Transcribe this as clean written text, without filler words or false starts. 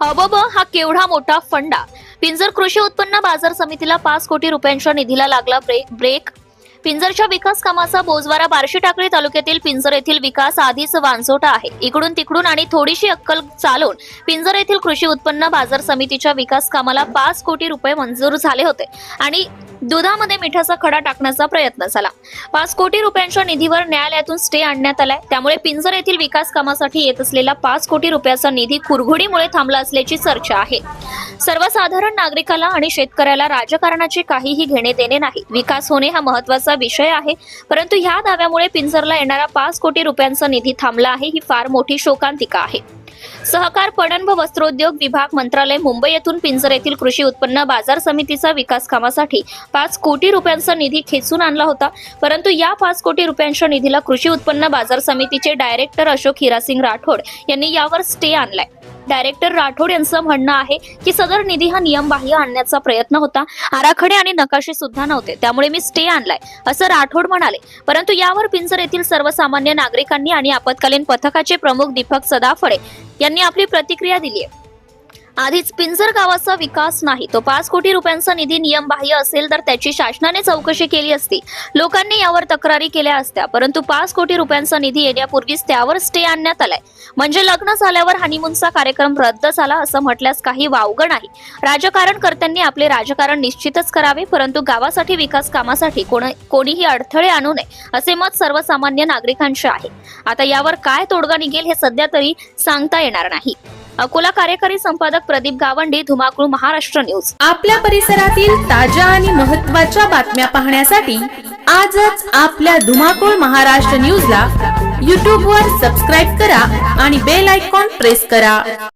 हबब हा केवढा मोठा फंडा. पिंजर कृषी उत्पन्न बाजार समितीला 5 कोटी रुपयांच्या निधीला लागला ब्रेक. पिंजरच्या विकास कामाचा बोजवारा बार्शी टाकळी तालुक्यातील पिंजर येथील विकास आधीच वांझोटा आहे. इकडून तिकडून आणि थोडीशी अक्कल चालून पिंजर येथील कृषी उत्पन्न बाजार समितीच्या विकास कामाला 5 कोटी रुपये मंजूर झाले होते आणि दुधामध्ये मिठाचा खडा टाकण्याचा प्रयत्न झाला. 5 कोटी रुपयांच्या निधीवर न्यायालयातून स्टे आणण्यात आलाय. त्यामुळे पिंजर येथील विकास कामासाठी येत असलेला 5 कोटी रुपयाचा निधी कुरघोडीमुळे थांबला असल्याची चर्चा आहे. सर्वसाधारण नागरिकाला आणि शेतकऱ्याला राजकारणाचे काहीही घेणे देणे नाही. विकास होणे हा महत्त्वाचा विषय आहे, परंतु ह्या दाव्यामुळे पिंजरला येणारा 5 कोटी रुपयांचा निधी थांबला आहे ही फार मोठी शोकांतिका आहे. सहकार पणन व वस्त्रोद्योग विभाग मंत्रालय मुंबई येथून पिंजर येथील कृषी उत्पन्न बाजार समितीचा विकास कामासाठी 5 कोटी रुपयांचा निधी खेचून आणला होता, परंतु या 5 कोटी रुपयांच्या निधीला कृषी उत्पन्न बाजार समितीचे डायरेक्टर अशोक हिरासिंग राठोड यांनी यावर स्टे आणलाय. डायरेक्टर राठोड यांचं म्हणणं आहे की सदर निधी हा नियमबाह्य आणण्याचा प्रयत्न होता. आराखडे आणि नकाशे सुद्धा नव्हते, त्यामुळे मी स्टे आणलाय असं राठोड म्हणाले. परंतु यावर पिंजर येथील सर्वसामान्य नागरिकांनी आणि आपत्कालीन पथकाचे प्रमुख दीपक सदाफळे यांनी आपली प्रतिक्रिया दिली आहे. आधीच पिंजर गावाचा विकास नाही, तो 5 कोटी रुपयांचा निधी नियमबाह्य असेल तर त्याची शासनाने चौकशी केली असती. लोकांनी यावर तक्रारी केल्या असत्या, परंतु 5 कोटी रुपयांचा निधी येण्यापूर्वीच त्यावर स्टे आणण्यात आलाय. म्हणजे लग्न झाल्यावर हनीमूनचा कार्यक्रम रद्द झाला असं म्हटल्यास काही वावगं नाही. राजकारणकर्त्यांनी आपले राजकारण निश्चितच करावे, परंतु गावासाठी विकास कामासाठी कोणीही अडथळे आणू नये असे मत सर्वसामान्य नागरिकांचे आहे. आता यावर काय तोडगा निघेल हे सध्या तरी सांगता येणार नाही. अकोला कार्यकारी संपादक प्रदीप गावंडे, धुमाकूळ, महाराष्ट्र न्यूज. आपल्या परिसरातील ताज्या आणि महत्त्वाच्या बातम्या पाहण्यासाठी आजच आपल्या धुमाकूळ महाराष्ट्र न्यूजला YouTube वर सबस्क्राईब करा आणि बेल आयकॉन प्रेस करा.